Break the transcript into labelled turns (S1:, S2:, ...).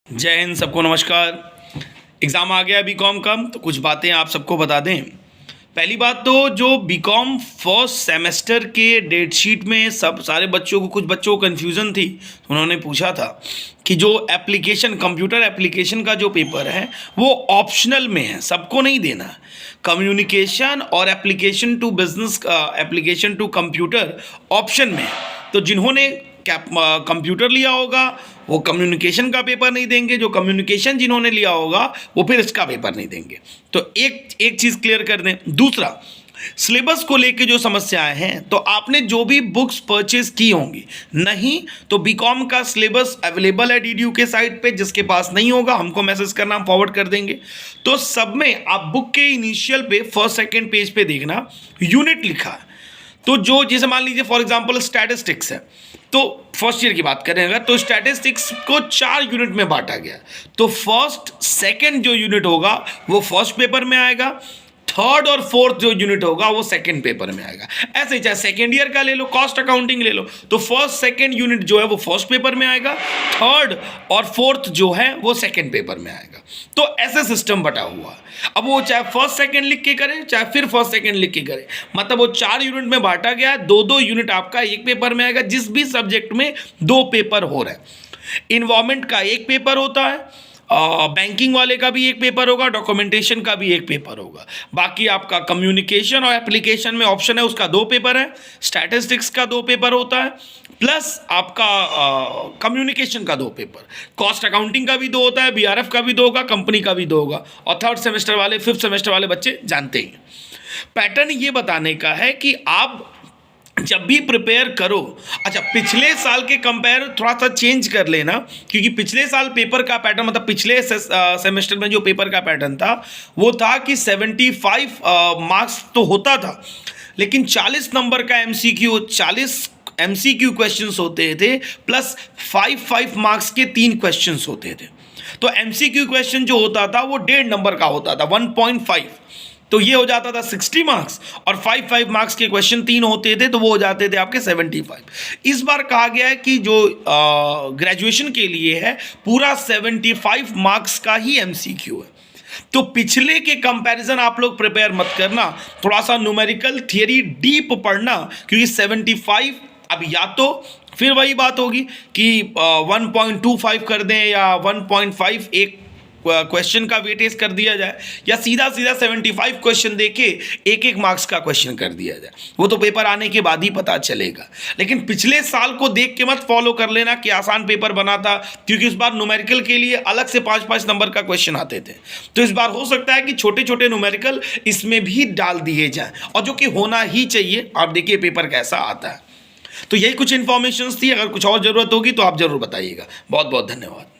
S1: जय हिंद, सबको नमस्कार। एग्ज़ाम आ गया बीकॉम का, तो कुछ बातें आप सबको बता दें। पहली बात तो जो बीकॉम फर्स्ट सेमेस्टर के डेट शीट में सारे बच्चों को, कुछ बच्चों को कन्फ्यूज़न थी। उन्होंने पूछा था कि जो एप्लीकेशन, कंप्यूटर एप्लीकेशन का जो पेपर है वो ऑप्शनल में है, सबको नहीं देना। कम्युनिकेशन और application to business, application to computer option में है। तो जिन्होंने कंप्यूटर लिया होगा वो कम्युनिकेशन का पेपर नहीं देंगे, जो कम्युनिकेशन जिन्होंने लिया होगा वो फिर इसका पेपर नहीं देंगे। तो एक चीज़ क्लियर कर दें। दूसरा, सिलेबस को लेके जो समस्याएं हैं, तो आपने जो भी बुक्स परचेज की होंगी, नहीं तो बीकॉम का सिलेबस अवेलेबल है डीडीयू के साइट पे। जिसके पास नहीं होगा हमको मैसेज करना, हम फॉरवर्ड कर देंगे। तो सब में आप बुक के इनिशियल पे फर्स्ट सेकेंड पेज पे देखना, यूनिट लिखा है। तो जो जैसे मान लीजिए फॉर एग्जांपल स्टैटिस्टिक्स है, तो फर्स्ट ईयर की बात करें अगर, तो स्टैटिस्टिक्स को 4 यूनिट में बांटा गया। तो फर्स्ट सेकंड जो यूनिट होगा वो फर्स्ट पेपर में आएगा, थर्ड और फोर्थ जो यूनिट होगा वो सेकंड पेपर में आएगा। ऐसे ही चाहे सेकंड ईयर का ले लो, कॉस्ट अकाउंटिंग ले लो, तो फर्स्ट सेकंड यूनिट जो है वो फर्स्ट पेपर में आएगा, थर्ड और फोर्थ जो है वो सेकंड पेपर में आएगा। तो ऐसे सिस्टम बटा हुआ है। अब वो चाहे फर्स्ट सेकंड लिख के करें, चाहे फिर फर्स्ट सेकंड लिख के करें, मतलब वो 4 यूनिट में बांटा गया है। 2-2 यूनिट आपका एक पेपर में आएगा, जिस भी सब्जेक्ट में 2 पेपर हो रहे हैं। इन्वायरमेंट का एक पेपर होता है, बैंकिंग वाले का भी एक पेपर होगा, डॉक्यूमेंटेशन का भी एक पेपर होगा। बाकी आपका कम्युनिकेशन और एप्लीकेशन में ऑप्शन है उसका 2 पेपर है, स्टैटिस्टिक्स का 2 पेपर होता है, प्लस आपका कम्युनिकेशन का 2 पेपर, कॉस्ट अकाउंटिंग का भी 2 होता है, बीआरएफ का भी 2 होगा, कंपनी का भी 2 होगा। और थर्ड सेमेस्टर वाले, फिफ्थ सेमेस्टर वाले बच्चे जानते ही। पैटर्न ये बताने का है कि आप जब भी प्रिपेयर करो, अच्छा पिछले साल के कंपेयर थोड़ा सा चेंज कर लेना, क्योंकि पिछले साल पेपर का पैटर्न, मतलब पिछले सेमेस्टर में जो पेपर का पैटर्न था वो था कि 75 मार्क्स तो होता था, लेकिन 40 नंबर का एमसीक्यू, 40 एमसीक्यू क्वेश्चंस होते थे, प्लस 5 मार्क्स के 3 क्वेश्चंस होते थे। तो एमसीक्यू क्वेश्चन जो होता था वो 1.5 नंबर का होता था, 1.5, तो ये हो जाता था 60 मार्क्स, और 5 मार्क्स के क्वेश्चन 3 होते थे, तो वो हो जाते थे आपके 75। इस बार कहा गया है कि जो ग्रेजुएशन के लिए है पूरा 75 मार्क्स का ही एमसीक्यू है। तो पिछले के कंपैरिजन आप लोग प्रिपेयर मत करना, थोड़ा सा न्यूमेरिकल थियरी डीप पढ़ना, क्योंकि 75 अब या तो फिर वही बात होगी कि 1.25 कर दें या 1.5 एक क्वेश्चन का वेटेज कर दिया जाए, या सीधा 75 क्वेश्चन देके एक मार्क्स का क्वेश्चन कर दिया जाए। वो तो पेपर आने के बाद ही पता चलेगा। लेकिन पिछले साल को देख के मत फॉलो कर लेना कि आसान पेपर बना था, क्योंकि इस बार न्यूमेरिकल के लिए अलग से 5 नंबर का क्वेश्चन आते थे। तो इस बार हो सकता है कि छोटे छोटे न्यूमेरिकल इसमें भी डाल दिए जाएं, और जो कि होना ही चाहिए। आप देखिए पेपर कैसा आता है। तो यही कुछ इन्फॉर्मेशन थी। अगर कुछ और ज़रूरत होगी तो आप ज़रूर बताइएगा। बहुत बहुत धन्यवाद।